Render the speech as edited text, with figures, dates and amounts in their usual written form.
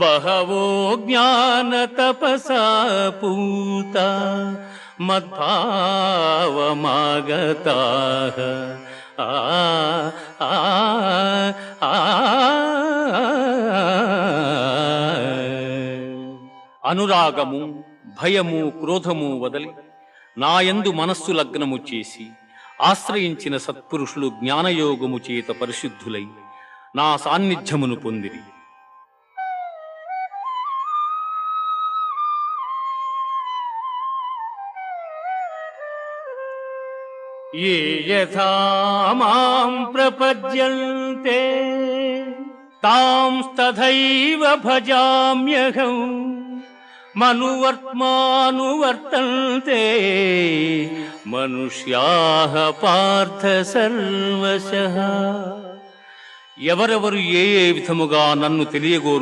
బహవో జ్ఞాన తపసా పూత మద్భావమాగతాః. ఆ ఆ ఆ అనురాగము, భయము, క్రోధము వదలి నాయందు మనస్సు లగ్నము చేసి ఆశ్రయించిన సత్పురుషులు జ్ఞానయోగము చేత పరిశుద్ధులై నా సాన్నిధ్యమును పొందిరి. ఏ యథా మాం ప్రపద్యంతే తాంస్తథైవ భజామ్యహం. మనువర్త్మానువర్తంతే మనుష్యాః పార్థ సర్వశః. ఎవరెవరు ఏ ఏ విధముగా నన్ను తెలియగోరు